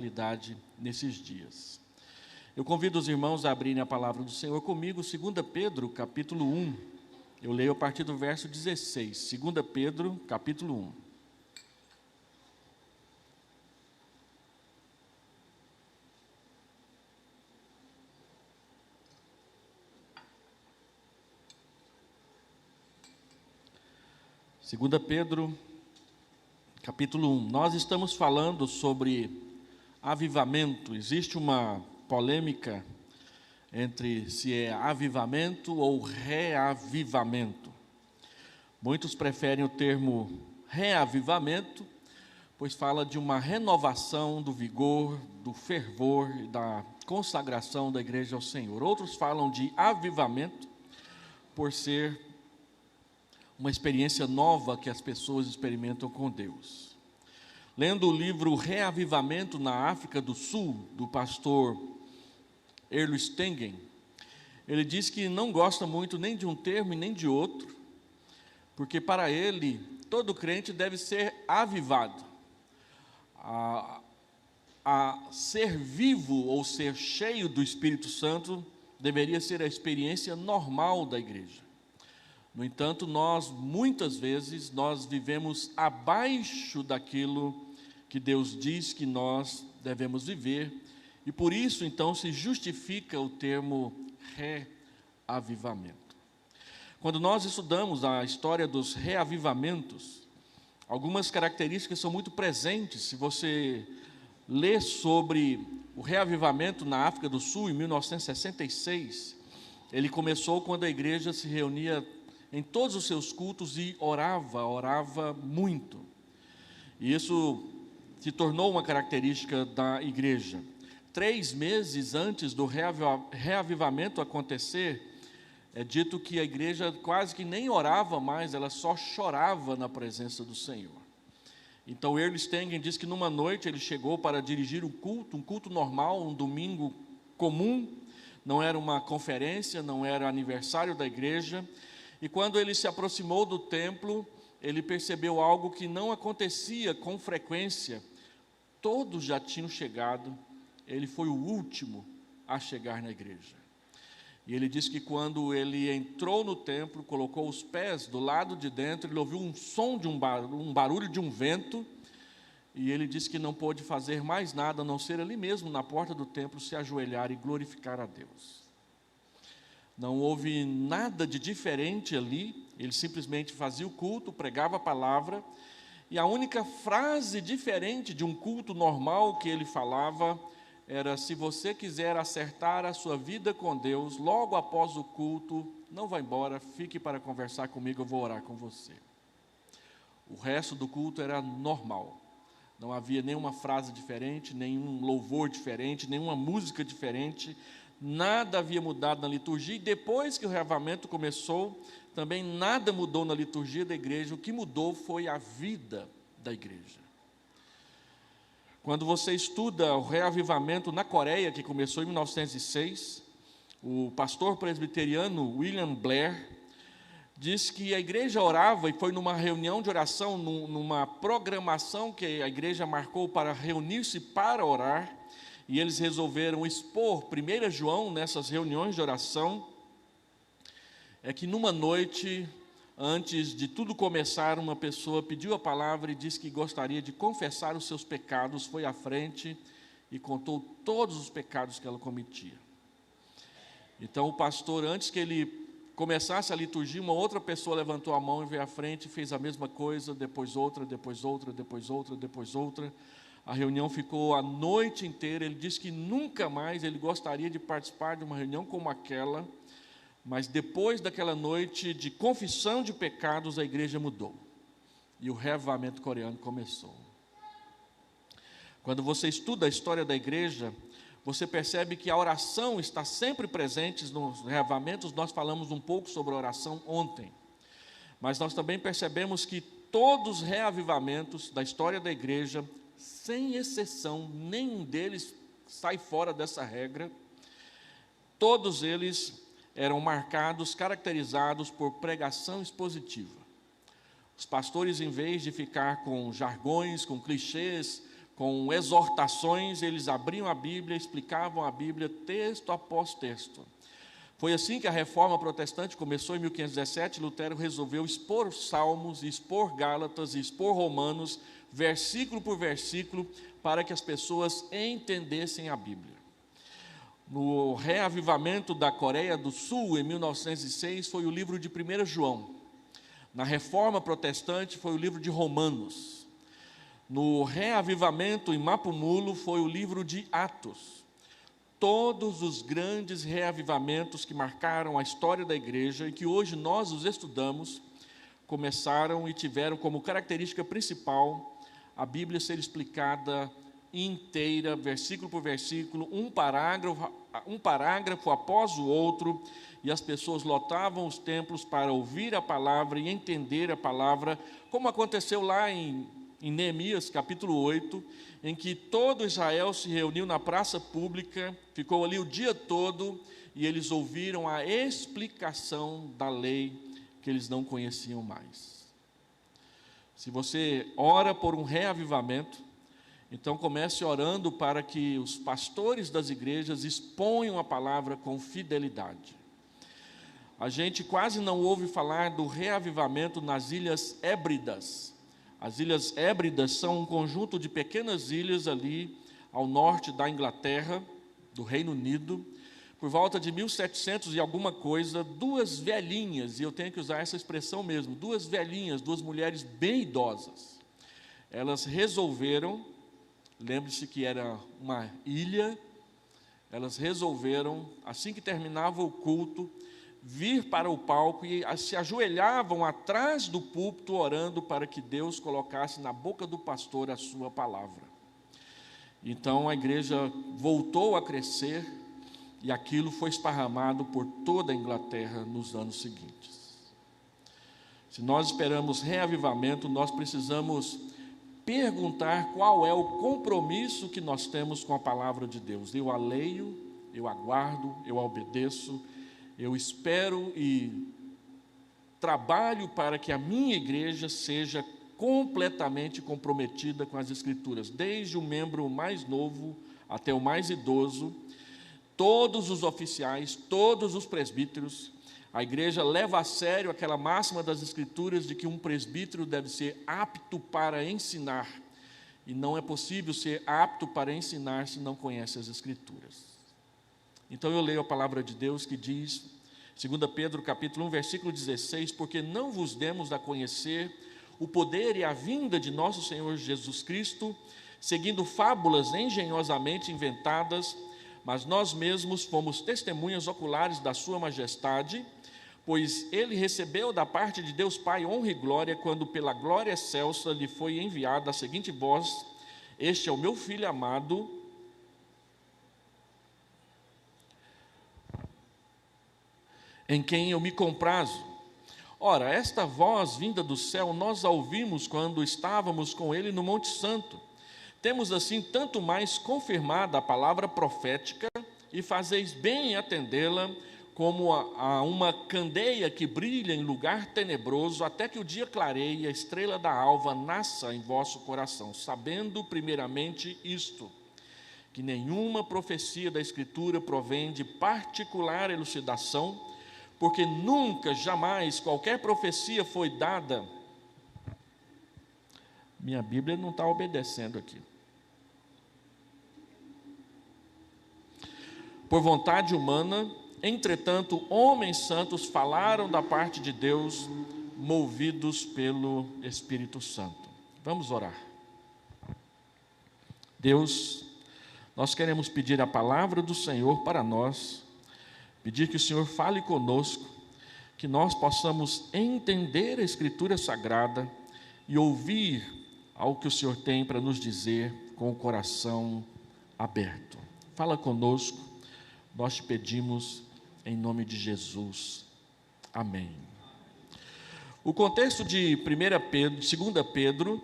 realidade nesses dias. Eu convido os irmãos a abrirem a palavra do Senhor comigo, 2 Pedro, capítulo 1. Eu leio a partir do verso 16. 2 Pedro, capítulo 1. Segunda Pedro, capítulo 1. Nós estamos falando sobre avivamento. Existe uma polêmica entre se é avivamento ou reavivamento. Muitos preferem o termo reavivamento, pois fala de uma renovação do vigor, do fervor e da consagração da igreja ao Senhor. Outros falam de avivamento, por ser uma experiência nova que as pessoas experimentam com Deus. Lendo o livro Reavivamento na África do Sul, do pastor Erlo Stengen, ele diz que não gosta muito nem de um termo e nem de outro, porque para ele, todo crente deve ser avivado. A ser vivo ou ser cheio do Espírito Santo deveria ser a experiência normal da igreja. No entanto, muitas vezes, nós vivemos abaixo daquilo que Deus diz que nós devemos viver, e por isso, então, se justifica o termo reavivamento. Quando nós estudamos a história dos reavivamentos, algumas características são muito presentes. Se você lê sobre o reavivamento na África do Sul, em 1966, ele começou quando a igreja se reunia em todos os seus cultos e orava muito. E isso se tornou uma característica da igreja. 3 meses antes do reavivamento acontecer, é dito que a igreja quase que nem orava mais, ela só chorava na presença do Senhor. Então, Erlo Stengen diz que numa noite ele chegou para dirigir um culto normal, um domingo comum, não era uma conferência, não era aniversário da igreja. E quando ele se aproximou do templo, ele percebeu algo que não acontecia com frequência. Todos já tinham chegado, ele foi o último a chegar na igreja. E ele diz que quando ele entrou no templo, colocou os pés do lado de dentro, ele ouviu um som de um barulho de um vento, e ele disse que não pôde fazer mais nada, a não ser ali mesmo na porta do templo, se ajoelhar e glorificar a Deus. Não houve nada de diferente ali, ele simplesmente fazia o culto, pregava a palavra, e a única frase diferente de um culto normal que ele falava era: se você quiser acertar a sua vida com Deus, logo após o culto, não vá embora, fique para conversar comigo, eu vou orar com você. O resto do culto era normal, não havia nenhuma frase diferente, nenhum louvor diferente, nenhuma música diferente, nada havia mudado na liturgia, e depois que o reavivamento começou, também nada mudou na liturgia da igreja. O que mudou foi a vida da igreja. Quando você estuda o reavivamento na Coreia, que começou em 1906, o pastor presbiteriano William Blair diz que a igreja orava, e foi numa reunião de oração, numa programação que a igreja marcou para reunir-se para orar, e eles resolveram expor 1 João nessas reuniões de oração, é que numa noite, antes de tudo começar, uma pessoa pediu a palavra e disse que gostaria de confessar os seus pecados, foi à frente e contou todos os pecados que ela cometia. Então o pastor, antes que ele começasse a liturgia, uma outra pessoa levantou a mão e veio à frente e fez a mesma coisa, depois outra, depois outra, depois outra, depois outra. A reunião ficou a noite inteira. Ele disse que nunca mais ele gostaria de participar de uma reunião como aquela, mas depois daquela noite de confissão de pecados, a igreja mudou, e o reavivamento coreano começou. Quando você estuda a história da igreja, você percebe que a oração está sempre presente nos reavivamentos. Nós falamos um pouco sobre a oração ontem, mas nós também percebemos que todos os reavivamentos da história da igreja, sem exceção, nenhum deles sai fora dessa regra, todos eles eram marcados, caracterizados por pregação expositiva. Os pastores, em vez de ficar com jargões, com clichês, com exortações, eles abriam a Bíblia, explicavam a Bíblia texto após texto. Foi assim que a Reforma Protestante começou em 1517. Lutero resolveu expor Salmos, expor Gálatas, expor Romanos, versículo por versículo, para que as pessoas entendessem a Bíblia. No reavivamento da Coreia do Sul, em 1906, foi o livro de 1 João. Na Reforma Protestante, foi o livro de Romanos. No reavivamento em Mapumulo, foi o livro de Atos. Todos os grandes reavivamentos que marcaram a história da igreja e que hoje nós os estudamos, começaram e tiveram como característica principal a Bíblia ser explicada inteira, versículo por versículo, um parágrafo após o outro, e as pessoas lotavam os templos para ouvir a palavra e entender a palavra, como aconteceu lá em Neemias, capítulo 8, em que todo Israel se reuniu na praça pública, ficou ali o dia todo, e eles ouviram a explicação da lei que eles não conheciam mais. Se você ora por um reavivamento, então comece orando para que os pastores das igrejas exponham a palavra com fidelidade. A gente quase não ouve falar do reavivamento nas Ilhas Hébridas. As Ilhas Hébridas são um conjunto de pequenas ilhas ali ao norte da Inglaterra, do Reino Unido. Por volta de 1700 e alguma coisa, duas velhinhas, e eu tenho que usar essa expressão mesmo, duas velhinhas, duas mulheres bem idosas, elas resolveram, lembre-se que era uma ilha, elas resolveram, assim que terminava o culto, vir para o palco e se ajoelhavam atrás do púlpito, orando para que Deus colocasse na boca do pastor a sua palavra. Então a igreja voltou a crescer, e aquilo foi esparramado por toda a Inglaterra nos anos seguintes. Se nós esperamos reavivamento, nós precisamos perguntar qual é o compromisso que nós temos com a palavra de Deus. Eu a leio, eu aguardo, eu a obedeço, eu espero e trabalho para que a minha igreja seja completamente comprometida com as Escrituras, desde o membro mais novo até o mais idoso, todos os oficiais, todos os presbíteros. A igreja leva a sério aquela máxima das Escrituras de que um presbítero deve ser apto para ensinar, e não é possível ser apto para ensinar se não conhece as Escrituras. Então eu leio a palavra de Deus que diz, 2 Pedro capítulo 1, versículo 16, porque não vos demos a conhecer o poder e a vinda de nosso Senhor Jesus Cristo, seguindo fábulas engenhosamente inventadas, mas nós mesmos fomos testemunhas oculares da sua majestade, pois ele recebeu da parte de Deus Pai honra e glória, quando pela glória excelsa lhe foi enviada a seguinte voz: este é o meu Filho amado, em quem eu me comprazo. Ora, esta voz vinda do céu, nós a ouvimos quando estávamos com ele no Monte Santo. Temos assim tanto mais confirmada a palavra profética, e fazeis bem em atendê-la, como a uma candeia que brilha em lugar tenebroso, até que o dia clareie e a estrela da alva nasça em vosso coração, sabendo primeiramente isto, que nenhuma profecia da Escritura provém de particular elucidação, porque nunca, jamais, qualquer profecia foi dada. Minha Bíblia não está obedecendo aqui. Por vontade humana, entretanto, homens santos falaram da parte de Deus, movidos pelo Espírito Santo. Vamos orar. Deus, nós queremos pedir a palavra do Senhor para nós, pedir que o Senhor fale conosco, que nós possamos entender a Escritura Sagrada e ouvir ao que o Senhor tem para nos dizer com o coração aberto. Fala conosco, nós te pedimos em nome de Jesus. Amém. O contexto de 2 Pedro,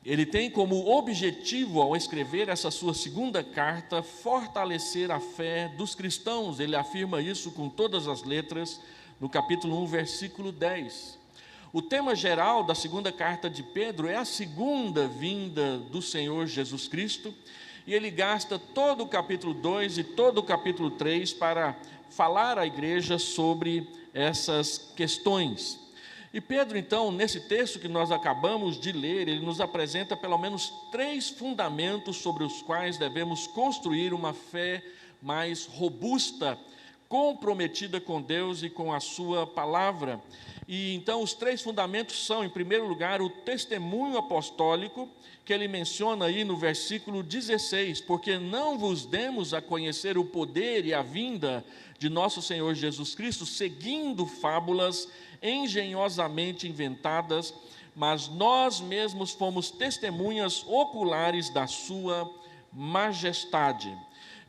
ele tem como objetivo, ao escrever essa sua segunda carta, fortalecer a fé dos cristãos. Ele afirma isso com todas as letras, no capítulo 1, versículo 10. O tema geral da segunda carta de Pedro é a segunda vinda do Senhor Jesus Cristo, e ele gasta todo o capítulo 2 e todo o capítulo 3 para falar à igreja sobre essas questões. E Pedro, então, nesse texto que nós acabamos de ler, ele nos apresenta pelo menos 3 fundamentos sobre os quais devemos construir uma fé mais robusta, comprometida com Deus e com a sua palavra. E então os 3 fundamentos são, em primeiro lugar, o testemunho apostólico, que ele menciona aí no versículo 16, porque não vos demos a conhecer o poder e a vinda de nosso Senhor Jesus Cristo, seguindo fábulas engenhosamente inventadas, mas nós mesmos fomos testemunhas oculares da sua majestade.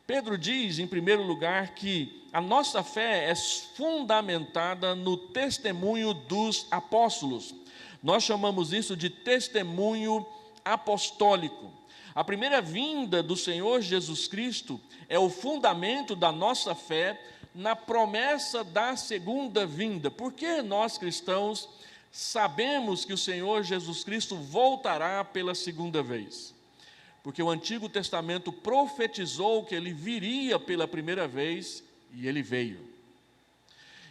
Pedro diz, em primeiro lugar, que a nossa fé é fundamentada no testemunho dos apóstolos. Nós chamamos isso de testemunho apostólico. A primeira vinda do Senhor Jesus Cristo é o fundamento da nossa fé na promessa da segunda vinda. Porque nós cristãos sabemos que o Senhor Jesus Cristo voltará pela segunda vez? Porque o Antigo Testamento profetizou que ele viria pela primeira vez e ele veio.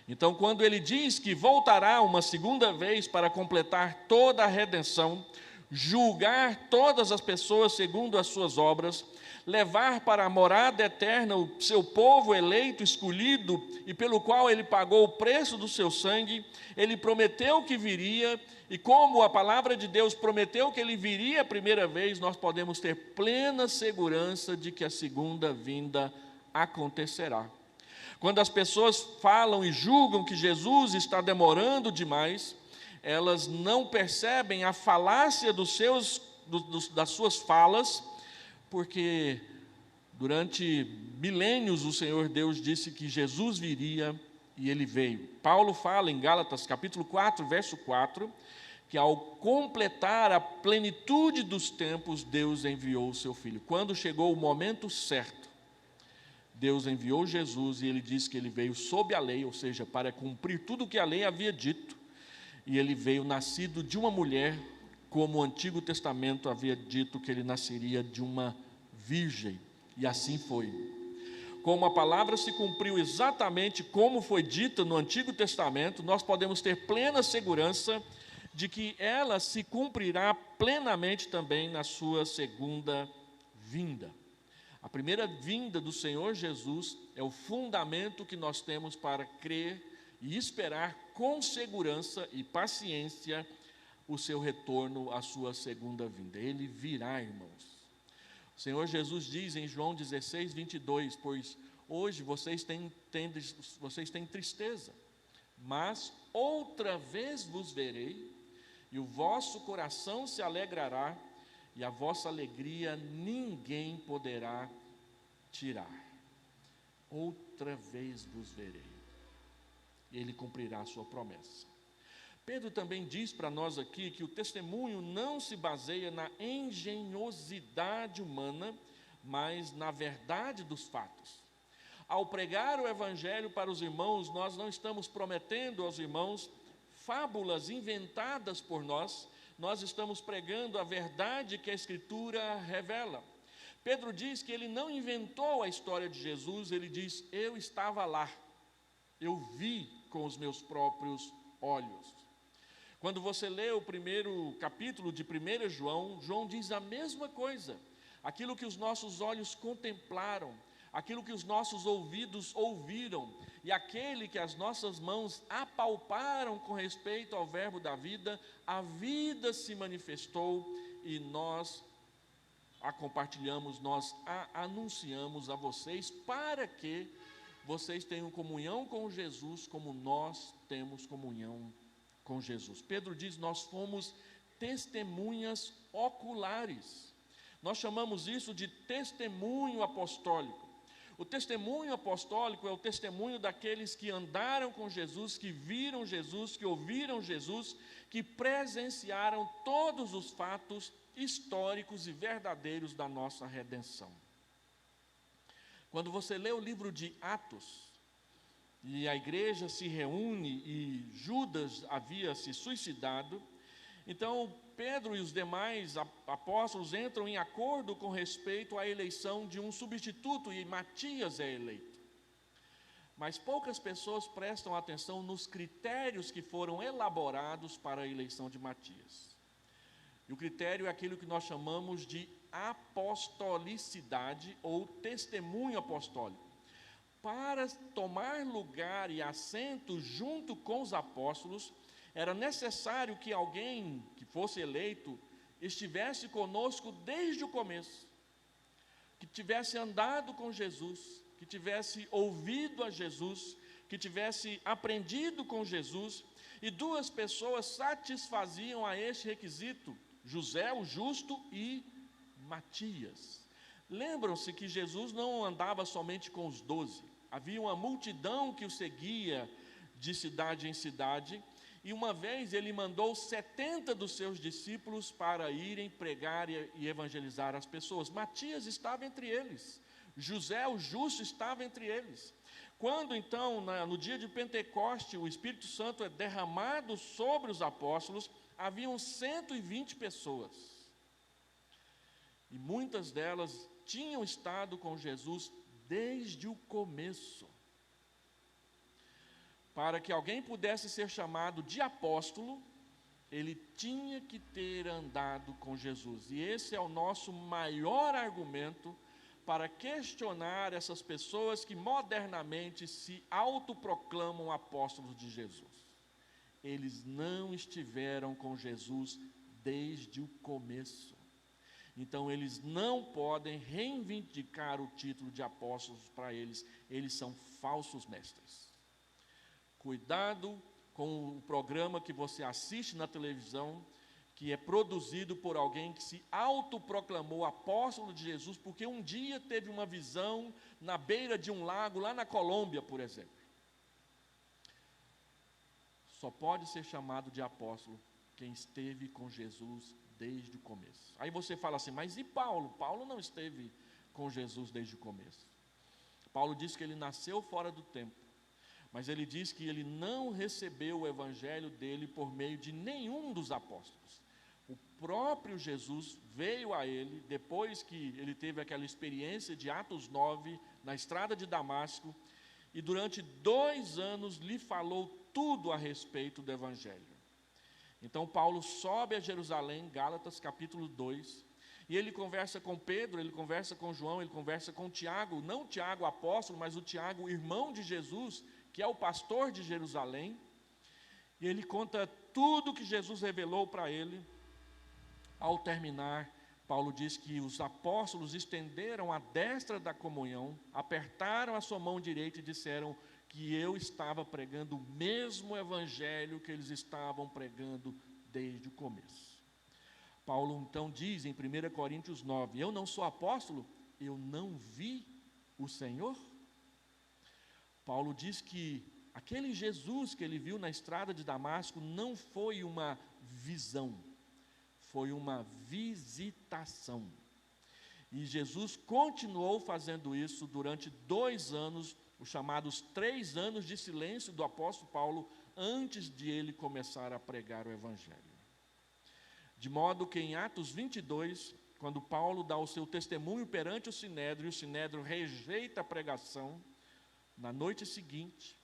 Então, quando ele diz que voltará uma segunda vez para completar toda a redenção, julgar todas as pessoas segundo as suas obras, levar para a morada eterna o seu povo eleito, escolhido, e pelo qual ele pagou o preço do seu sangue, ele prometeu que viria, e como a palavra de Deus prometeu que ele viria a primeira vez, nós podemos ter plena segurança de que a segunda vinda acontecerá. Quando as pessoas falam e julgam que Jesus está demorando demais, elas não percebem a falácia das suas falas, porque durante milênios o Senhor Deus disse que Jesus viria e ele veio. Paulo fala em Gálatas capítulo 4, verso 4, que ao completar a plenitude dos tempos, Deus enviou o seu Filho. Quando chegou o momento certo, Deus enviou Jesus e ele disse que ele veio sob a lei, ou seja, para cumprir tudo o que a lei havia dito, e ele veio nascido de uma mulher, como o Antigo Testamento havia dito que ele nasceria de uma virgem, e assim foi. Como a palavra se cumpriu exatamente como foi dita no Antigo Testamento, nós podemos ter plena segurança de que ela se cumprirá plenamente também na sua segunda vinda. A primeira vinda do Senhor Jesus é o fundamento que nós temos para crer e esperar com segurança e paciência o seu retorno, a sua segunda vinda. Ele virá, irmãos. O Senhor Jesus diz em João 16, 22, pois hoje vocês têm tristeza, mas outra vez vos verei, e o vosso coração se alegrará, e a vossa alegria ninguém poderá tirar. Outra vez vos verei. Ele cumprirá a sua promessa. Pedro também diz para nós aqui que o testemunho não se baseia na engenhosidade humana, mas na verdade dos fatos. Ao pregar o evangelho para os irmãos, nós não estamos prometendo aos irmãos fábulas inventadas por nós estamos pregando a verdade que a Escritura revela. Pedro diz que ele não inventou a história de Jesus, ele diz, eu estava lá, eu vi com os meus próprios olhos. Quando você lê o primeiro capítulo de 1 João, João diz a mesma coisa, aquilo que os nossos olhos contemplaram, aquilo que os nossos ouvidos ouviram, e aquele que as nossas mãos apalparam com respeito ao verbo da vida, a vida se manifestou e nós a compartilhamos, nós a anunciamos a vocês, para que vocês tenham comunhão com Jesus, como nós temos comunhão com Jesus. Pedro diz, nós fomos testemunhas oculares. Nós chamamos isso de testemunho apostólico. O testemunho apostólico é o testemunho daqueles que andaram com Jesus, que viram Jesus, que ouviram Jesus, que presenciaram todos os fatos históricos e verdadeiros da nossa redenção. Quando você lê o livro de Atos, e a igreja se reúne e Judas havia se suicidado. Então Pedro e os demais apóstolos entram em acordo com respeito à eleição de um substituto e Matias é eleito. Mas poucas pessoas prestam atenção nos critérios que foram elaborados para a eleição de Matias. E o critério é aquilo que nós chamamos de apostolicidade ou testemunho apostólico. Para tomar lugar e assento junto com os apóstolos, era necessário que alguém que fosse eleito estivesse conosco desde o começo, que tivesse andado com Jesus, que tivesse ouvido a Jesus, que tivesse aprendido com Jesus, e duas pessoas satisfaziam a este requisito: José o justo e Matias. Lembram-se que Jesus não andava somente com os 12, havia uma multidão que o seguia de cidade em cidade, e uma vez ele mandou 70 dos seus discípulos para irem pregar e evangelizar as pessoas. Matias estava entre eles, José o justo estava entre eles. Quando então, no dia de Pentecoste, o Espírito Santo é derramado sobre os apóstolos, haviam 120 pessoas. E muitas delas tinham estado com Jesus desde o começo. Para que alguém pudesse ser chamado de apóstolo, ele tinha que ter andado com Jesus. E esse é o nosso maior argumento para questionar essas pessoas que modernamente se autoproclamam apóstolos de Jesus. Eles não estiveram com Jesus desde o começo. Então eles não podem reivindicar o título de apóstolos para eles. Eles são falsos mestres. Cuidado com o programa que você assiste na televisão, que é produzido por alguém que se autoproclamou apóstolo de Jesus, porque um dia teve uma visão na beira de um lago, lá na Colômbia, por exemplo. Só pode ser chamado de apóstolo quem esteve com Jesus desde o começo. Aí você fala assim, mas e Paulo? Paulo não esteve com Jesus desde o começo. Paulo diz que ele nasceu fora do tempo, mas ele diz que ele não recebeu o evangelho dele por meio de nenhum dos apóstolos. O próprio Jesus veio a ele, depois que ele teve aquela experiência de Atos 9, na estrada de Damasco, e durante 2 anos lhe falou tudo a respeito do evangelho. Então Paulo sobe a Jerusalém, Gálatas capítulo 2, e ele conversa com Pedro, ele conversa com João, ele conversa com Tiago, não Tiago apóstolo, mas o Tiago irmão de Jesus, que é o pastor de Jerusalém, e ele conta tudo que Jesus revelou para ele. Ao terminar, Paulo diz que os apóstolos estenderam a destra da comunhão, apertaram a sua mão direita e disseram que eu estava pregando o mesmo evangelho que eles estavam pregando desde o começo. Paulo então diz em 1 Coríntios 9, eu não sou apóstolo, eu não vi o Senhor. Paulo diz que aquele Jesus que ele viu na estrada de Damasco não foi uma visão, foi uma visitação. E Jesus continuou fazendo isso durante 2 anos, os chamados 3 anos de silêncio do apóstolo Paulo, antes de ele começar a pregar o evangelho. De modo que em Atos 22, quando Paulo dá o seu testemunho perante o Sinédrio rejeita a pregação, na noite seguinte,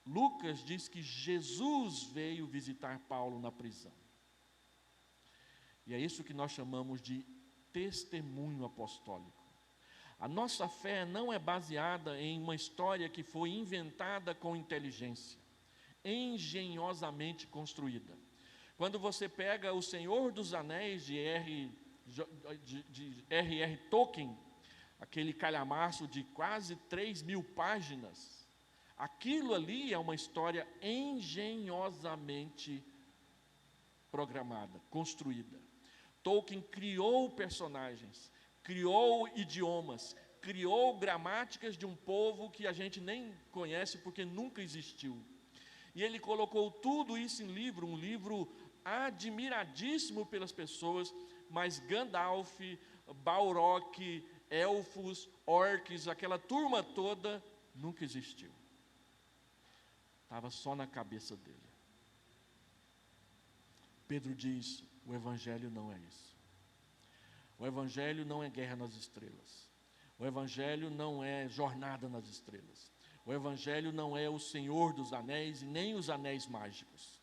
Lucas diz que Jesus veio visitar Paulo na prisão. E é isso que nós chamamos de testemunho apostólico. A nossa fé não é baseada em uma história que foi inventada com inteligência, engenhosamente construída. Quando você pega O Senhor dos Anéis de R.R. Tolkien, aquele calhamaço de quase 3.000 páginas, aquilo ali é uma história engenhosamente programada, construída. Tolkien criou personagens, criou idiomas, criou gramáticas de um povo que a gente nem conhece porque nunca existiu. E ele colocou tudo isso em livro, um livro admiradíssimo pelas pessoas, mas Gandalf, Balrog, elfos, orques, aquela turma toda nunca existiu. estava só na cabeça dele. Pedro diz: o Evangelho não é isso. O Evangelho não é guerra nas estrelas. O Evangelho não é jornada nas estrelas. O Evangelho não é o Senhor dos Anéis e nem os anéis mágicos.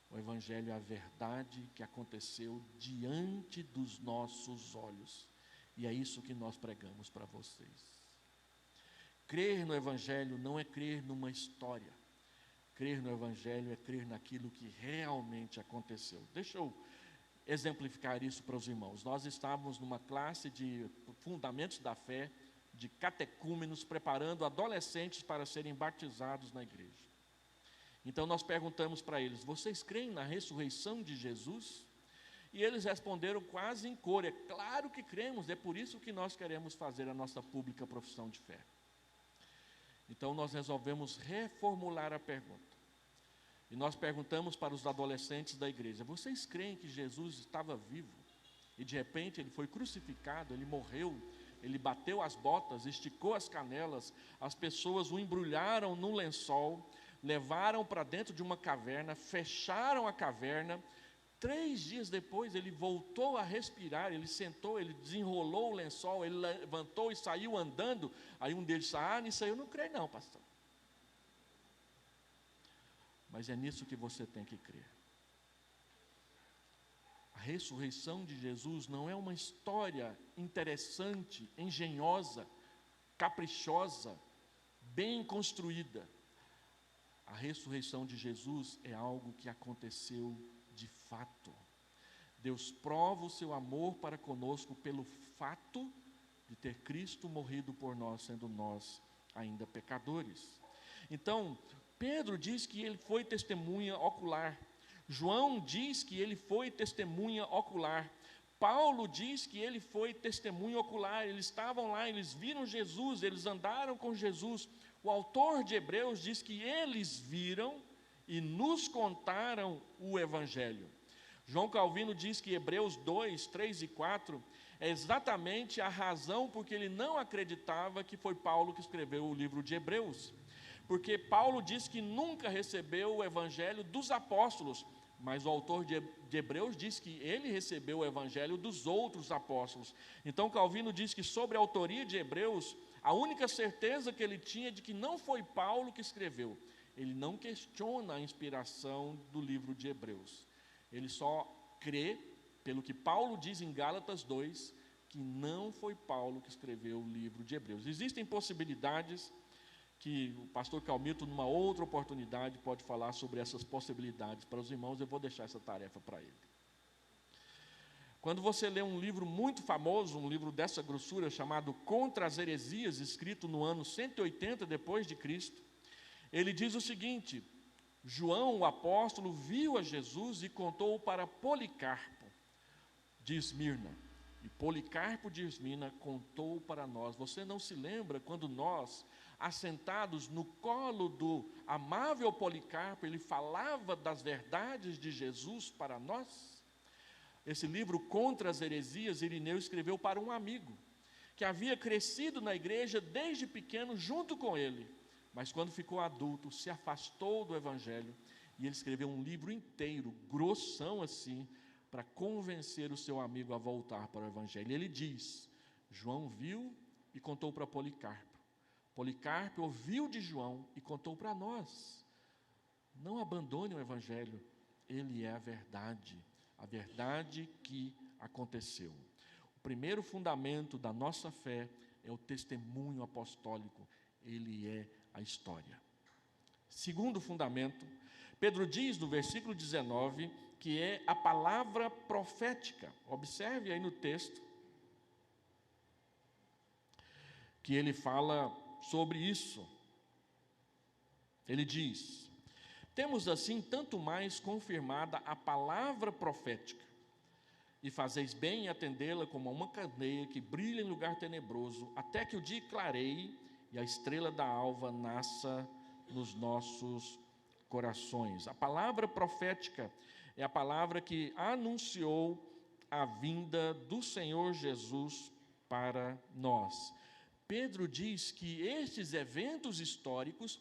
O Evangelho é a verdade que aconteceu diante dos nossos olhos. E é isso que nós pregamos para vocês. Crer no Evangelho não é crer numa história. Crer no Evangelho é crer naquilo que realmente aconteceu. Deixa eu exemplificar isso para os irmãos. Nós estávamos numa classe de fundamentos da fé, de catecúmenos, preparando adolescentes para serem batizados na igreja. Então nós perguntamos para eles: vocês creem na ressurreição de Jesus? E eles responderam quase em coro: é claro que cremos, é por isso que nós queremos fazer a nossa pública profissão de fé. Então nós resolvemos reformular a pergunta. E nós perguntamos para os adolescentes da igreja: vocês creem que Jesus estava vivo? E de repente ele foi crucificado, ele morreu, ele bateu as botas, esticou as canelas, as pessoas o embrulharam num lençol, levaram para dentro de uma caverna, fecharam a caverna. 3 dias depois ele voltou a respirar, ele sentou, ele desenrolou o lençol, ele levantou e saiu andando. Aí um deles disse: nisso aí eu não creio não, pastor. Mas é nisso que você tem que crer. A ressurreição de Jesus não é uma história interessante, engenhosa, caprichosa, bem construída. A ressurreição de Jesus é algo que aconteceu de fato. Deus prova o seu amor para conosco pelo fato de ter Cristo morrido por nós, sendo nós ainda pecadores. Então, Pedro diz que ele foi testemunha ocular. João diz que ele foi testemunha ocular. Paulo diz que ele foi testemunha ocular. Eles estavam lá, eles viram Jesus, eles andaram com Jesus. O autor de Hebreus diz que eles viram e nos contaram o Evangelho. João Calvino diz que Hebreus 2, 3 e 4 é exatamente a razão porque ele não acreditava que foi Paulo que escreveu o livro de Hebreus. Porque Paulo diz que nunca recebeu o Evangelho dos apóstolos, mas o autor de Hebreus diz que ele recebeu o Evangelho dos outros apóstolos. Então Calvino diz que sobre a autoria de Hebreus, a única certeza que ele tinha é de que não foi Paulo que escreveu. Ele não questiona a inspiração do livro de Hebreus. Ele só crê, pelo que Paulo diz em Gálatas 2, que não foi Paulo que escreveu o livro de Hebreus. Existem possibilidades que o pastor Calmito, numa outra oportunidade, pode falar sobre essas possibilidades para os irmãos. Eu vou deixar essa tarefa para ele. Quando você lê um livro muito famoso, um livro dessa grossura, chamado Contra as Heresias, escrito no ano 180 depois de Cristo, ele diz o seguinte: João, o apóstolo, viu a Jesus e contou para Policarpo de Esmirna. E Policarpo de Esmirna contou para nós. Você não se lembra quando nós, assentados no colo do amável Policarpo, ele falava das verdades de Jesus para nós? Esse livro Contra as Heresias, Irineu escreveu para um amigo que havia crescido na igreja desde pequeno junto com ele, mas quando ficou adulto se afastou do Evangelho, e ele escreveu um livro inteiro, grossão assim, para convencer o seu amigo a voltar para o Evangelho. Ele diz: João viu e contou para Policarpo. Policarpo ouviu de João e contou para nós. Não abandone o Evangelho, ele é a verdade que aconteceu. O primeiro fundamento da nossa fé é o testemunho apostólico, ele é a história. Segundo fundamento, Pedro diz no versículo 19 que é a palavra profética. Observe aí no texto que ele fala sobre isso. Ele diz: temos assim tanto mais confirmada a palavra profética, e fazeis bem em atendê-la como uma candeia que brilha em lugar tenebroso, até que o dia clareie e a estrela da alva nasça nos nossos corações. A palavra profética é a palavra que anunciou a vinda do Senhor Jesus para nós. Pedro diz que estes eventos históricos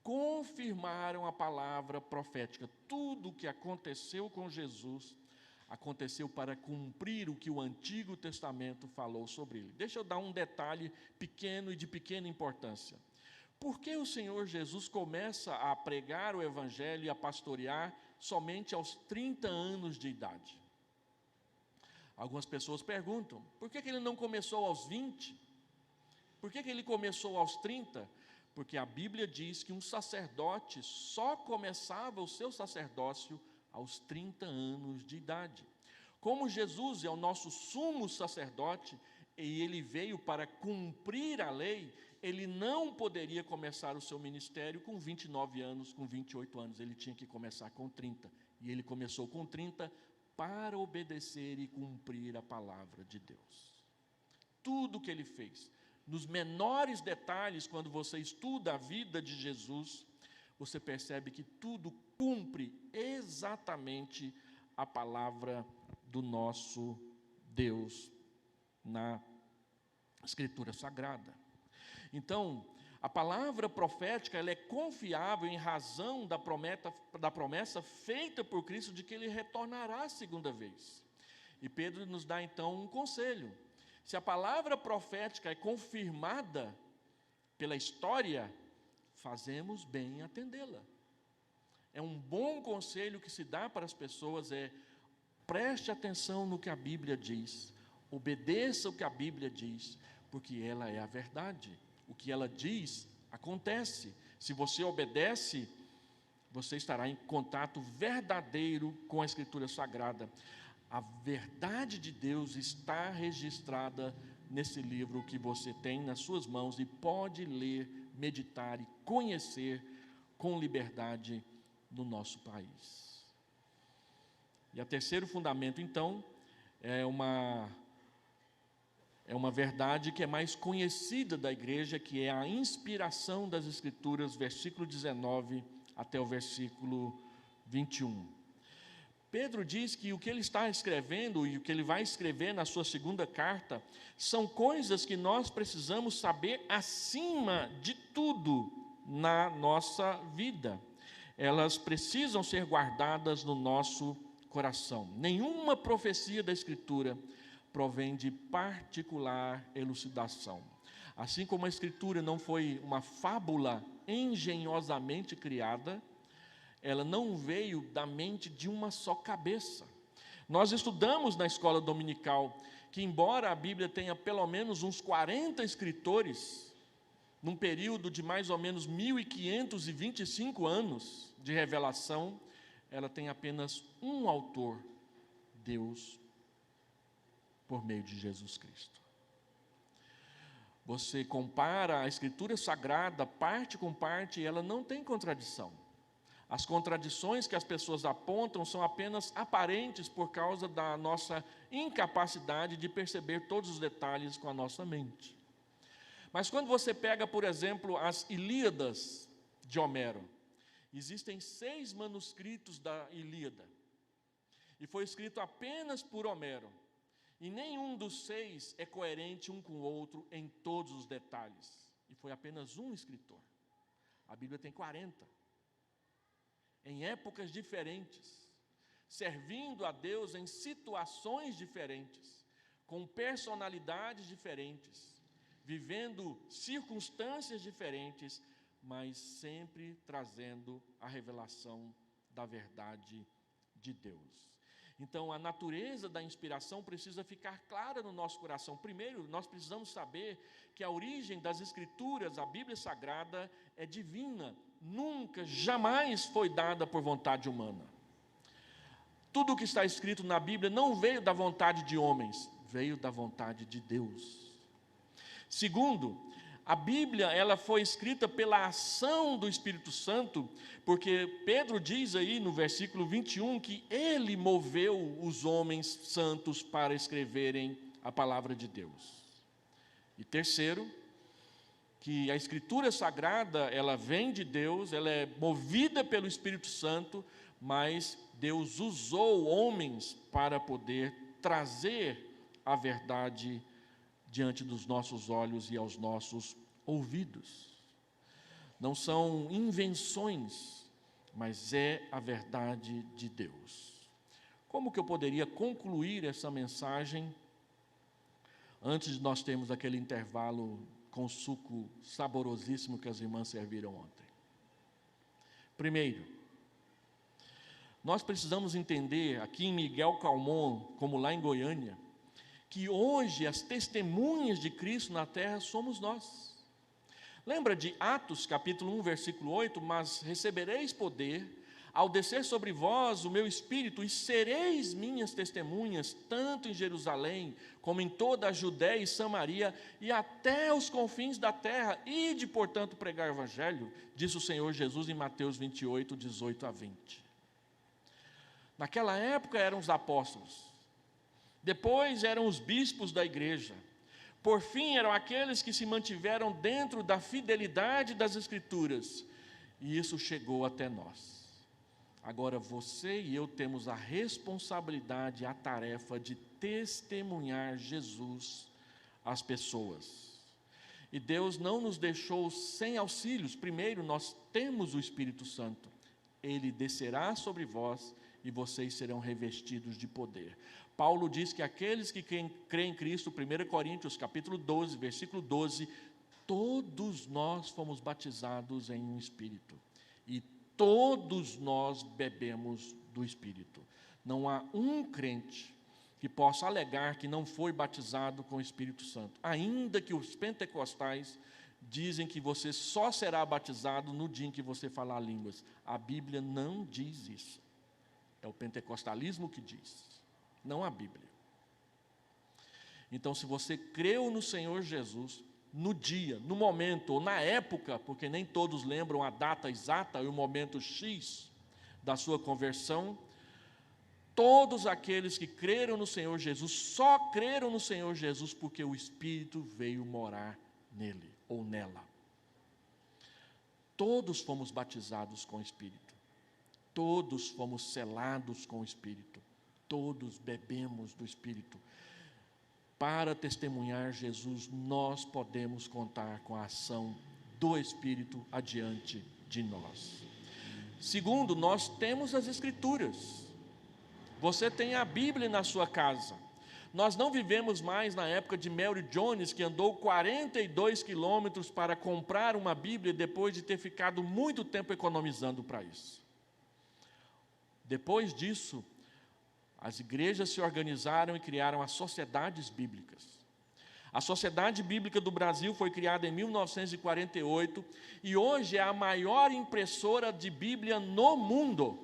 confirmaram a palavra profética. Tudo o que aconteceu com Jesus aconteceu para cumprir o que o Antigo Testamento falou sobre ele. Deixa eu dar um detalhe pequeno e de pequena importância. Por que o Senhor Jesus começa a pregar o Evangelho e a pastorear somente aos 30 anos de idade? Algumas pessoas perguntam, por que ele não começou aos 20? Por que ele começou aos 30? Porque a Bíblia diz que um sacerdote só começava o seu sacerdócio aos 30 anos de idade. Como Jesus é o nosso sumo sacerdote, e ele veio para cumprir a lei, ele não poderia começar o seu ministério com 29 anos, com 28 anos, ele tinha que começar com 30. E ele começou com 30 para obedecer e cumprir a palavra de Deus. Tudo que ele fez, nos menores detalhes, quando você estuda a vida de Jesus, você percebe que tudo cumpre exatamente a palavra do nosso Deus na Escritura Sagrada. Então, a palavra profética ela é confiável em razão da promessa feita por Cristo de que Ele retornará a segunda vez. E Pedro nos dá então um conselho. Se a palavra profética é confirmada pela história, fazemos bem em atendê-la. É um bom conselho que se dá para as pessoas, preste atenção no que a Bíblia diz, obedeça o que a Bíblia diz, porque ela é a verdade. O que ela diz, acontece. Se você obedece, você estará em contato verdadeiro com a Escritura Sagrada. A verdade de Deus está registrada nesse livro que você tem nas suas mãos e pode ler, meditar e conhecer com liberdade no nosso país. E o terceiro fundamento, então, é uma verdade que é mais conhecida da igreja, que é a inspiração das Escrituras, versículo 19 até o versículo 21. Pedro diz que o que ele está escrevendo e o que ele vai escrever na sua segunda carta são coisas que nós precisamos saber acima de tudo na nossa vida. Elas precisam ser guardadas no nosso coração. Nenhuma profecia da Escritura provém de particular elucidação. Assim como a Escritura não foi uma fábula engenhosamente criada, ela não veio da mente de uma só cabeça. Nós estudamos na escola dominical que, embora a Bíblia tenha pelo menos uns 40 escritores, num período de mais ou menos 1525 anos de revelação, ela tem apenas um autor, Deus, por meio de Jesus Cristo. Você compara a Escritura Sagrada, parte com parte, e ela não tem contradição. As contradições que as pessoas apontam são apenas aparentes por causa da nossa incapacidade de perceber todos os detalhes com a nossa mente. Mas quando você pega, por exemplo, as Ilíadas de Homero, existem 6 manuscritos da Ilíada, e foi escrito apenas por Homero, e nenhum dos 6 é coerente um com o outro em todos os detalhes, e foi apenas um escritor. A Bíblia tem 40. Em épocas diferentes, servindo a Deus em situações diferentes, com personalidades diferentes, vivendo circunstâncias diferentes, mas sempre trazendo a revelação da verdade de Deus. Então, a natureza da inspiração precisa ficar clara no nosso coração. Primeiro, nós precisamos saber que a origem das Escrituras, a Bíblia Sagrada, é divina. Nunca, jamais foi dada por vontade humana. Tudo o que está escrito na Bíblia não veio da vontade de homens, veio da vontade de Deus. Segundo, a Bíblia ela foi escrita pela ação do Espírito Santo, porque Pedro diz aí no versículo 21 que ele moveu os homens santos para escreverem a palavra de Deus. E terceiro, que a Escritura Sagrada ela vem de Deus, ela é movida pelo Espírito Santo, mas Deus usou homens para poder trazer a verdade diante dos nossos olhos e aos nossos ouvidos. não são invenções, mas é a verdade de Deus. Como que eu poderia concluir essa mensagem antes de nós termos aquele intervalo com suco saborosíssimo que as irmãs serviram ontem? Primeiro, nós precisamos entender, aqui em Miguel Calmon, como lá em Goiânia, que hoje as testemunhas de Cristo na terra somos nós. Lembra de Atos capítulo 1, versículo 8? Mas recebereis poder ao descer sobre vós o meu Espírito, e sereis minhas testemunhas, tanto em Jerusalém, como em toda a Judéia e Samaria, e até os confins da terra. Ide, portanto, pregar o Evangelho, disse o Senhor Jesus em Mateus 28, 18 a 20. Naquela época eram os apóstolos, depois eram os bispos da igreja, por fim eram aqueles que se mantiveram dentro da fidelidade das Escrituras, e isso chegou até nós. Agora você e eu temos a responsabilidade, a tarefa de testemunhar Jesus às pessoas. E Deus não nos deixou sem auxílios. Primeiro, nós temos o Espírito Santo. Ele descerá sobre vós e vocês serão revestidos de poder. Paulo diz que aqueles que creem em Cristo, 1 Coríntios capítulo 12, versículo 12, todos nós fomos batizados em um Espírito. E todos nós bebemos do Espírito. Não há um crente que possa alegar que não foi batizado com o Espírito Santo, ainda que os pentecostais dizem que você só será batizado no dia em que você falar línguas. A Bíblia não diz isso. É o pentecostalismo que diz, não a Bíblia. Então, se você creu no Senhor Jesus, no dia, no momento ou na época, porque nem todos lembram a data exata e o momento X da sua conversão, todos aqueles que creram no Senhor Jesus, só creram no Senhor Jesus porque o Espírito veio morar nele ou nela. Todos fomos batizados com o Espírito, todos fomos selados com o Espírito, todos bebemos do Espírito. Para testemunhar Jesus, nós podemos contar com a ação do Espírito adiante de nós. Segundo, nós temos as Escrituras. Você tem a Bíblia na sua casa. Nós não vivemos mais na época de Mary Jones, que andou 42 quilômetros para comprar uma Bíblia depois de ter ficado muito tempo economizando para isso. Depois disso, as igrejas se organizaram e criaram as sociedades bíblicas. A Sociedade Bíblica do Brasil foi criada em 1948 e hoje é a maior impressora de Bíblia no mundo.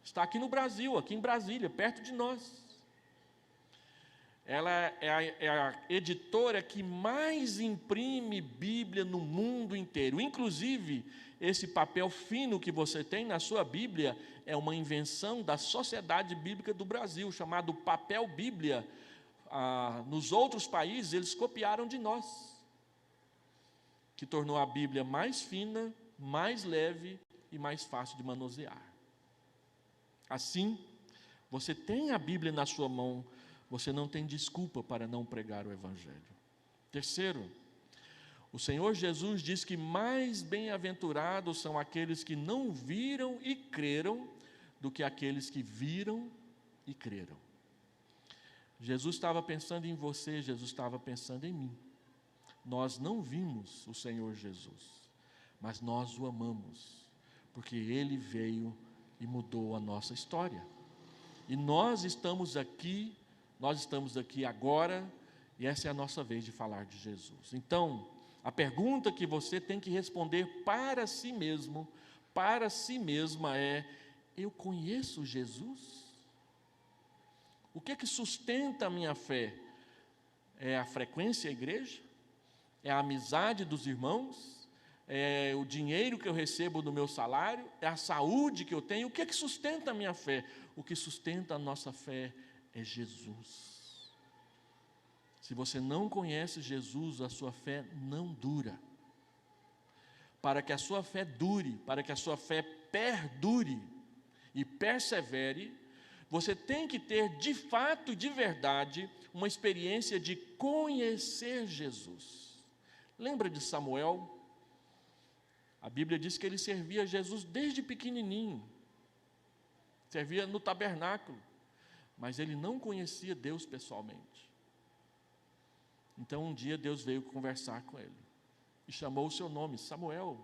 Está aqui no Brasil, aqui em Brasília, perto de nós. Ela é a editora que mais imprime Bíblia no mundo inteiro. Inclusive, esse papel fino que você tem na sua Bíblia é uma invenção da Sociedade Bíblica do Brasil, chamado papel Bíblia. Nos outros países, eles copiaram de nós, que tornou a Bíblia mais fina, mais leve e mais fácil de manusear. Assim, você tem a Bíblia na sua mão, você não tem desculpa para não pregar o Evangelho. Terceiro, o Senhor Jesus diz que mais bem-aventurados são aqueles que não viram e creram, do que aqueles que viram e creram. Jesus estava pensando em você, Jesus estava pensando em mim. Nós não vimos o Senhor Jesus, mas nós o amamos, porque Ele veio e mudou a nossa história. E nós estamos aqui agora, e essa é a nossa vez de falar de Jesus. Então, a pergunta que você tem que responder para si mesmo, para si mesma é: eu conheço Jesus? O que é que sustenta a minha fé? É a frequência à igreja? É a amizade dos irmãos? É o dinheiro que eu recebo do meu salário? É a saúde que eu tenho? O que é que sustenta a minha fé? O que sustenta a nossa fé é Jesus. Se você não conhece Jesus, a sua fé não dura. Para que a sua fé dure, para que a sua fé perdure e persevere, você tem que ter de fato, de verdade, uma experiência de conhecer Jesus. Lembra de Samuel? A Bíblia diz que ele servia Jesus desde pequenininho, servia no tabernáculo, mas ele não conhecia Deus pessoalmente. Então um dia Deus veio conversar com ele e chamou o seu nome, Samuel.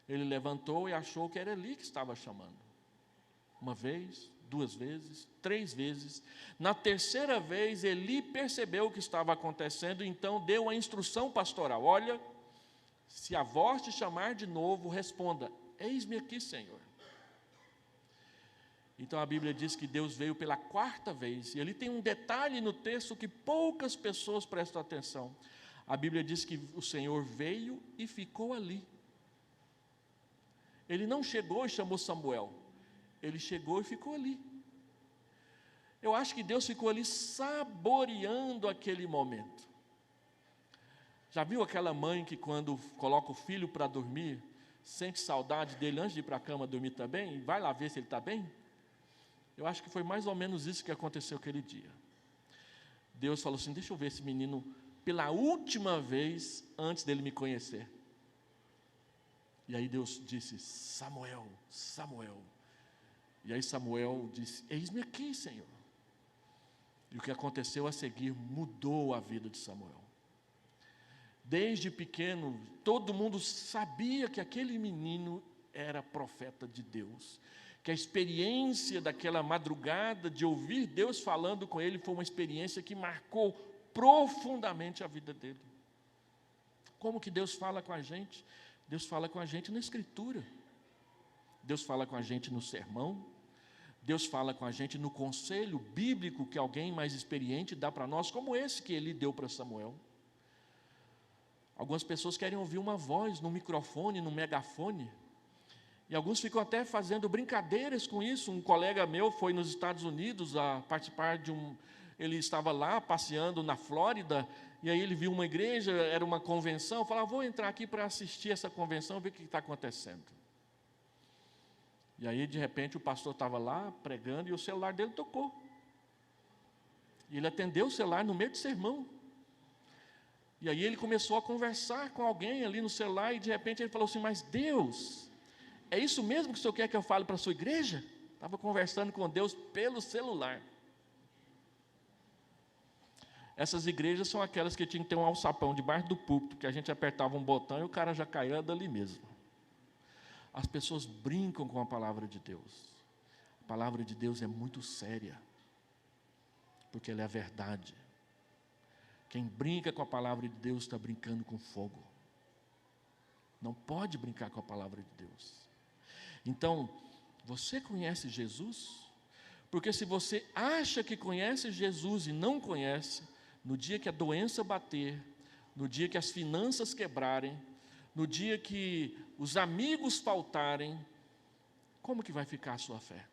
Ele levantou e achou que era Eli que estava chamando. Uma vez, 2 vezes, 3 vezes. Na terceira vez, Eli percebeu o que estava acontecendo, então deu a instrução pastoral: olha, se a voz te chamar de novo, responda: eis-me aqui, Senhor. Então a Bíblia diz que Deus veio pela 4ª vez, e ali tem um detalhe no texto que poucas pessoas prestam atenção. A Bíblia diz que o Senhor veio e ficou ali. Ele não chegou e chamou Samuel, ele chegou e ficou ali. Eu acho que Deus ficou ali saboreando aquele momento. Já viu aquela mãe que quando coloca o filho para dormir, sente saudade dele antes de ir para a cama dormir também, e vai lá ver se ele está bem? Eu acho que foi mais ou menos isso que aconteceu aquele dia. Deus falou assim: deixa eu ver esse menino pela última vez antes dele me conhecer. E aí Deus disse: Samuel, Samuel. E aí Samuel disse: eis-me aqui, Senhor. E o que aconteceu a seguir mudou a vida de Samuel. Desde pequeno, todo mundo sabia que aquele menino era profeta de Deus, que a experiência daquela madrugada de ouvir Deus falando com ele foi uma experiência que marcou profundamente a vida dele. Como que Deus fala com a gente? Deus fala com a gente na Escritura, Deus fala com a gente no sermão, Deus fala com a gente no conselho bíblico que alguém mais experiente dá para nós, como esse que ele deu para Samuel. Algumas pessoas querem ouvir uma voz no microfone, no megafone, e alguns ficam até fazendo brincadeiras com isso. Um colega meu foi nos Estados Unidos a participar de ele estava lá passeando na Flórida, e aí ele viu uma igreja, era uma convenção, falou: vou entrar aqui para assistir essa convenção, ver o que está acontecendo. E aí de repente o pastor estava lá pregando e o celular dele tocou. E ele atendeu o celular no meio do sermão. E aí ele começou a conversar com alguém ali no celular, e de repente ele falou assim: mas Deus, é isso mesmo que o senhor quer que eu fale para a sua igreja? Estava conversando com Deus pelo celular. Essas igrejas são aquelas que tinham que ter um alçapão debaixo do púlpito, que a gente apertava um botão e o cara já caía dali mesmo. As pessoas brincam com a palavra de Deus. A palavra de Deus é muito séria, porque ela é a verdade. Quem brinca com a palavra de Deus está brincando com fogo. Não pode brincar com a palavra de Deus. Então, você conhece Jesus? Porque se você acha que conhece Jesus e não conhece, no dia que a doença bater, no dia que as finanças quebrarem, no dia que os amigos faltarem, como que vai ficar a sua fé?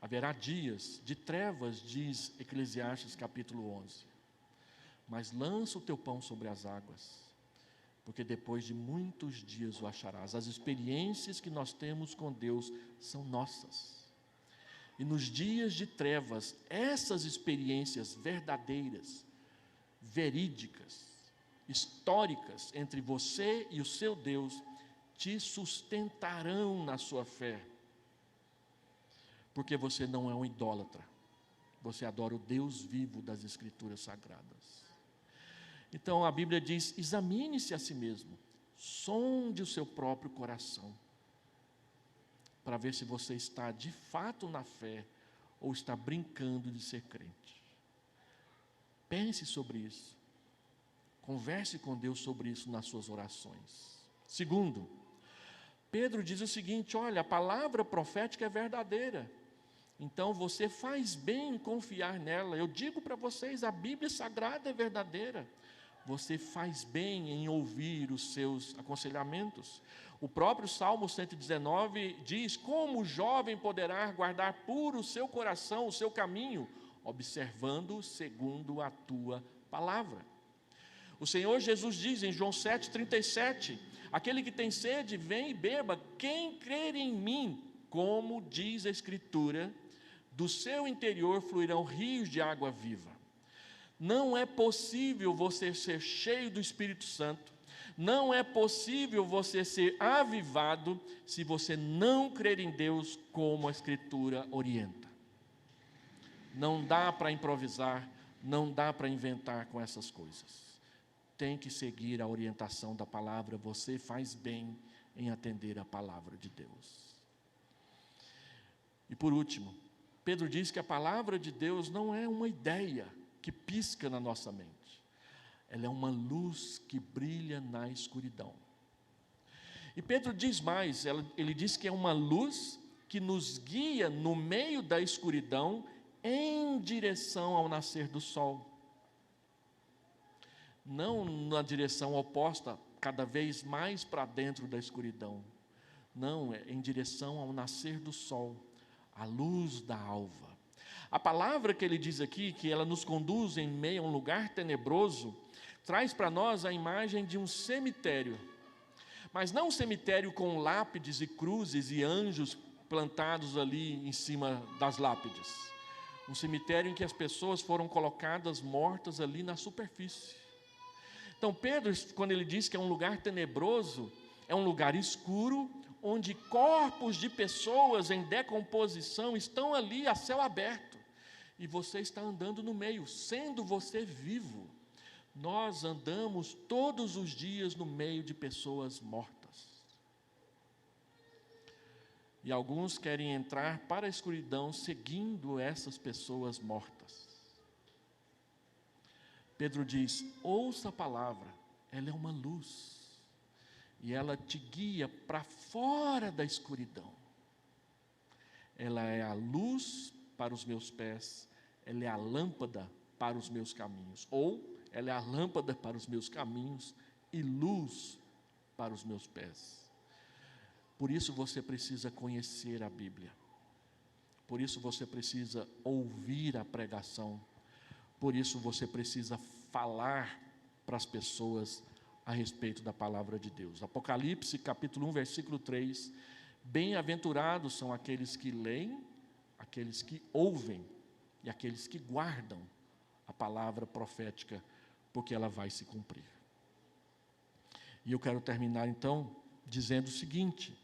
Haverá dias de trevas, diz Eclesiastes capítulo 11. Mas lança o teu pão sobre as águas, porque depois de muitos dias o acharás. As experiências que nós temos com Deus são nossas. E nos dias de trevas, essas experiências verdadeiras, verídicas, históricas entre você e o seu Deus, te sustentarão na sua fé. Porque você não é um idólatra, você adora o Deus vivo das Escrituras Sagradas. Então a Bíblia diz: examine-se a si mesmo, sonde o seu próprio coração, para ver se você está de fato na fé ou está brincando de ser crente. Pense sobre isso, converse com Deus sobre isso nas suas orações. Segundo, Pedro diz o seguinte: olha, a palavra profética é verdadeira, então você faz bem em confiar nela. Eu digo para vocês, a Bíblia Sagrada é verdadeira. Você faz bem em ouvir os seus aconselhamentos. O próprio Salmo 119 diz: como o jovem poderá guardar puro o seu coração, o seu caminho, observando segundo a tua palavra. O Senhor Jesus diz em João 7,37: aquele que tem sede, vem e beba. Quem crer em mim, como diz a Escritura, do seu interior fluirão rios de água viva. Não é possível você ser cheio do Espírito Santo, Não é possível você ser avivado se você não crer em Deus como a Escritura orienta. Não dá para improvisar, não dá para inventar com essas coisas. Tem que seguir a orientação da palavra. Você faz bem em atender a palavra de Deus. E por último, Pedro diz que a palavra de Deus não é uma ideia que pisca na nossa mente. Ela é uma luz que brilha na escuridão. E Pedro diz mais, ele diz que é uma luz que nos guia no meio da escuridão em direção ao nascer do sol. Não na direção oposta, cada vez mais para dentro da escuridão. Não, é em direção ao nascer do sol, a luz da alva. A palavra que ele diz aqui, que ela nos conduz em meio a um lugar tenebroso, traz para nós a imagem de um cemitério, mas não um cemitério com lápides e cruzes e anjos plantados ali em cima das lápides. Um cemitério em que as pessoas foram colocadas mortas ali na superfície. Então Pedro, quando ele diz que é um lugar tenebroso, é um lugar escuro, onde corpos de pessoas em decomposição estão ali a céu aberto, e você está andando no meio, sendo você vivo. Nós andamos todos os dias no meio de pessoas mortas. E alguns querem entrar para a escuridão seguindo essas pessoas mortas. Pedro diz: ouça a palavra, ela é uma luz, e ela te guia para fora da escuridão. Ela é a luz para os meus pés, ela é a lâmpada para os meus caminhos. Ou, ela é a lâmpada para os meus caminhos e luz para os meus pés. Por isso você precisa conhecer a Bíblia. Por isso você precisa ouvir a pregação. Por isso você precisa falar para as pessoas a respeito da palavra de Deus. Apocalipse, capítulo 1, versículo 3. Bem-aventurados são aqueles que leem, aqueles que ouvem e aqueles que guardam a palavra profética, porque ela vai se cumprir. E eu quero terminar então dizendo o seguinte: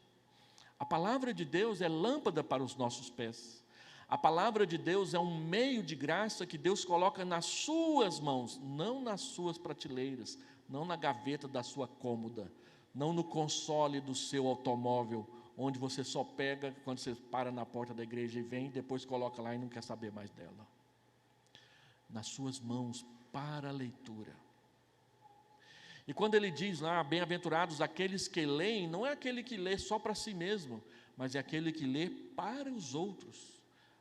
a palavra de Deus é lâmpada para os nossos pés. A palavra de Deus é um meio de graça que Deus coloca nas suas mãos, não nas suas prateleiras, não na gaveta da sua cômoda, não no console do seu automóvel, onde você só pega quando você para na porta da igreja e vem, depois coloca lá e não quer saber mais dela. Nas suas mãos, para a leitura. E quando ele diz lá, bem-aventurados aqueles que leem, não é aquele que lê só para si mesmo, mas é aquele que lê para os outros,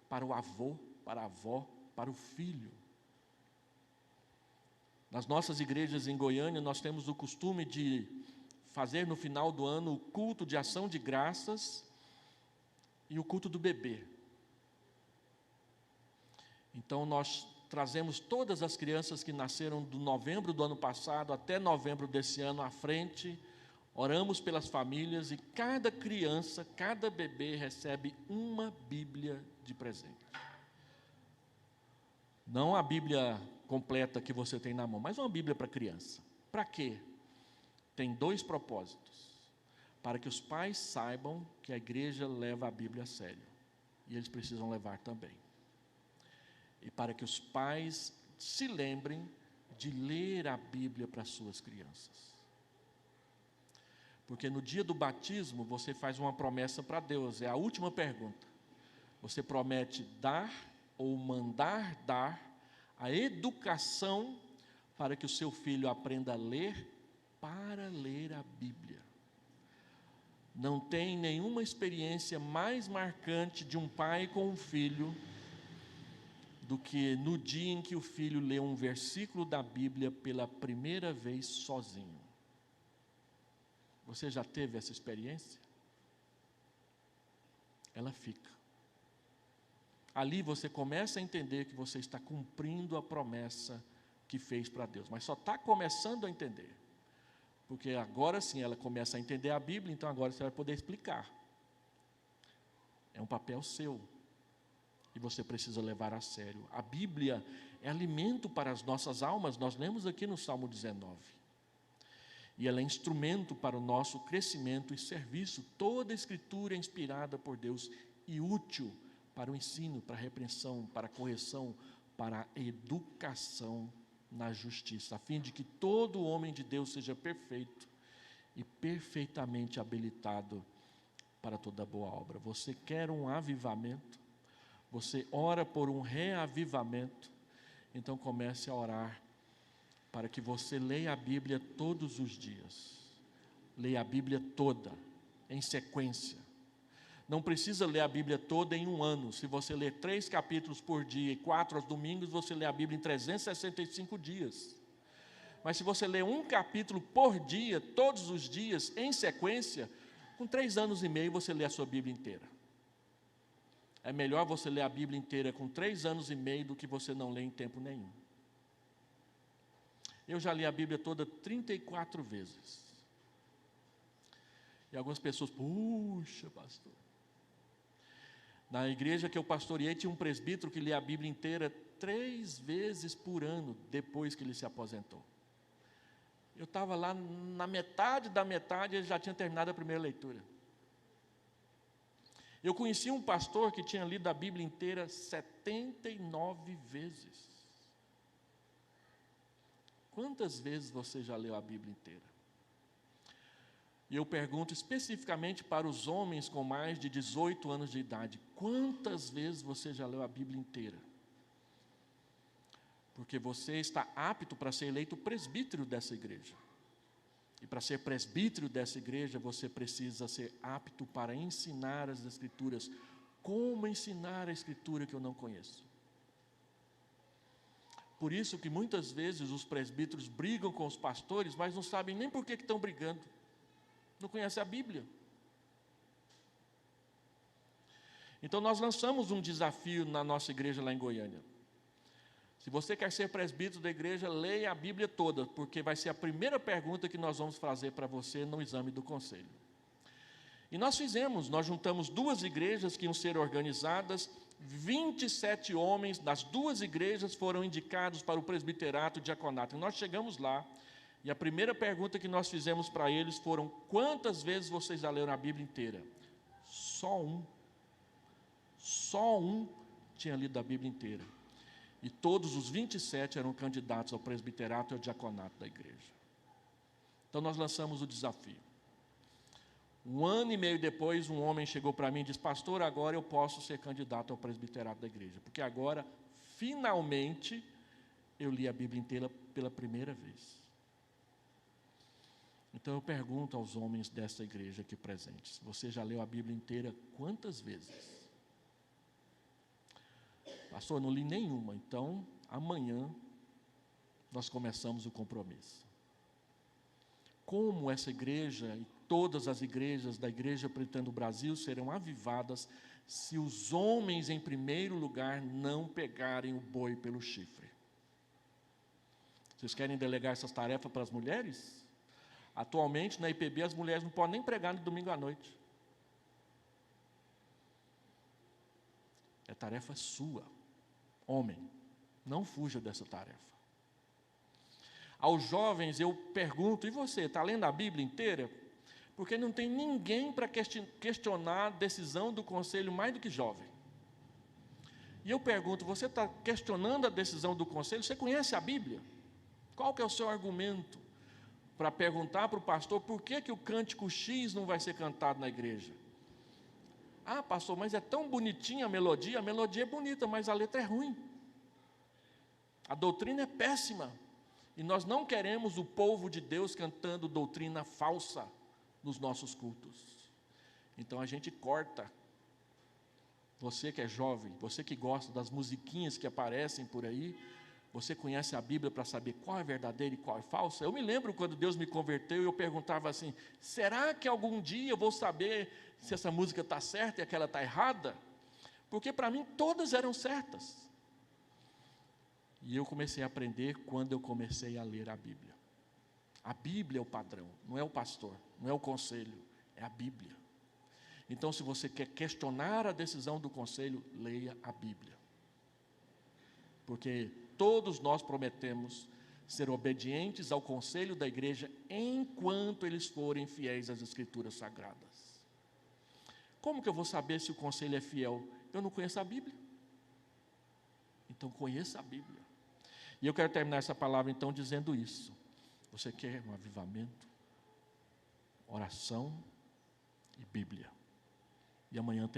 para o avô, para a avó, para o filho. Nas nossas igrejas em Goiânia, nós temos o costume de fazer no final do ano o culto de ação de graças e o culto do bebê. Então nós trazemos todas as crianças que nasceram de novembro do ano passado até novembro desse ano à frente, oramos pelas famílias e cada criança, cada bebê recebe uma Bíblia de presente. Não a Bíblia completa que você tem na mão, mas uma Bíblia para criança. Para quê? Tem 2 propósitos. Para que os pais saibam que a igreja leva a Bíblia a sério, e eles precisam levar também. E para que os pais se lembrem de ler a Bíblia para suas crianças. Porque no dia do batismo você faz uma promessa para Deus, é a última pergunta. Você promete dar ou mandar dar a educação para que o seu filho aprenda a ler, para ler a Bíblia. Não tem nenhuma experiência mais marcante de um pai com um filho do que no dia em que o filho lê um versículo da Bíblia pela primeira vez sozinho. Você já teve essa experiência? Ela fica. Ali você começa a entender que você está cumprindo a promessa que fez para Deus, mas só está começando a entender, porque agora sim ela começa a entender a Bíblia, então agora você vai poder explicar. É um papel seu. E você precisa levar a sério. A Bíblia é alimento para as nossas almas, nós lemos aqui no Salmo 19. E ela é instrumento para o nosso crescimento e serviço. Toda a Escritura é inspirada por Deus e útil para o ensino, para a repreensão, para a correção, para a educação na justiça, a fim de que todo homem de Deus seja perfeito e perfeitamente habilitado para toda boa obra. Você quer um avivamento? Você ora por um reavivamento? Então comece a orar para que você leia a Bíblia todos os dias. Leia a Bíblia toda, em sequência. Não precisa ler a Bíblia toda em um ano. Se você ler 3 capítulos por dia e 4 aos domingos, você lê a Bíblia em 365 dias. Mas se você ler um capítulo por dia, todos os dias, em sequência, com 3 anos e meio você lê a sua Bíblia inteira. É melhor você ler a Bíblia inteira com 3 anos e meio do que você não ler em tempo nenhum. Eu já li a Bíblia toda 34 vezes. E algumas pessoas, puxa, pastor. Na igreja que eu pastoreei, tinha um presbítero que lia a Bíblia inteira 3 vezes por ano, depois que ele se aposentou. Eu estava lá na metade da metade, ele já tinha terminado a primeira leitura. Eu conheci um pastor que tinha lido a Bíblia inteira 79 vezes. Quantas vezes você já leu a Bíblia inteira? E eu pergunto especificamente para os homens com mais de 18 anos de idade: quantas vezes você já leu a Bíblia inteira? Porque você está apto para ser eleito presbítero dessa igreja. E para ser presbítero dessa igreja, você precisa ser apto para ensinar as Escrituras. Como ensinar a Escritura que eu não conheço? Por isso que muitas vezes os presbíteros brigam com os pastores, mas não sabem nem por que estão brigando. Não conhecem a Bíblia. Então nós lançamos um desafio na nossa igreja lá em Goiânia. Se você quer ser presbítero da igreja, leia a Bíblia toda, porque vai ser a primeira pergunta que nós vamos fazer para você no exame do conselho. E nós juntamos 2 igrejas que iam ser organizadas, 27 homens das 2 igrejas foram indicados para o presbiterato e diaconato. E nós chegamos lá, e a primeira pergunta que nós fizemos para eles foram: quantas vezes vocês já leram a Bíblia inteira? Só um tinha lido a Bíblia inteira. E todos os 27 eram candidatos ao presbiterato e ao diaconato da igreja. Então nós lançamos o desafio. 1 ano e meio depois, um homem chegou para mim e disse: pastor, agora eu posso ser candidato ao presbiterato da igreja, porque agora, finalmente, eu li a Bíblia inteira pela primeira vez. Então eu pergunto aos homens desta igreja aqui presentes: você já leu a Bíblia inteira quantas vezes? Pastor, eu não li nenhuma. Então amanhã nós começamos o compromisso. Como essa igreja e todas as igrejas da Igreja Presbiteriana do Brasil serão avivadas se os homens, em primeiro lugar, não pegarem o boi pelo chifre? Vocês querem delegar essas tarefas para as mulheres? Atualmente, na IPB, as mulheres não podem nem pregar no domingo à noite. É tarefa sua, homem. Não fuja dessa tarefa. Aos jovens eu pergunto: e você, está lendo a Bíblia inteira? Porque não tem ninguém para questionar a decisão do conselho mais do que jovem. E eu pergunto: você está questionando a decisão do conselho? Você conhece a Bíblia? Qual que é o seu argumento para perguntar para o pastor por que o cântico X não vai ser cantado na igreja? Ah, pastor, mas é tão bonitinha a melodia é bonita, mas a letra é ruim. A doutrina é péssima. E nós não queremos o povo de Deus cantando doutrina falsa nos nossos cultos. Então a gente corta. Você que é jovem, você que gosta das musiquinhas que aparecem por aí, você conhece a Bíblia para saber qual é verdadeira e qual é falsa? Eu me lembro quando Deus me converteu, eu perguntava assim: será que algum dia eu vou saber se essa música está certa e aquela está errada? Porque para mim todas eram certas. E eu comecei a aprender quando eu comecei a ler a Bíblia. A Bíblia é o padrão, não é o pastor, não é o conselho, é a Bíblia. Então, se você quer questionar a decisão do conselho, leia a Bíblia. Porque todos nós prometemos ser obedientes ao conselho da igreja enquanto eles forem fiéis às Escrituras Sagradas. Como que eu vou saber se o conselho é fiel? Eu não conheço a Bíblia. Então conheça a Bíblia. E eu quero terminar essa palavra então dizendo isso. Você quer um avivamento? Oração e Bíblia. E amanhã tem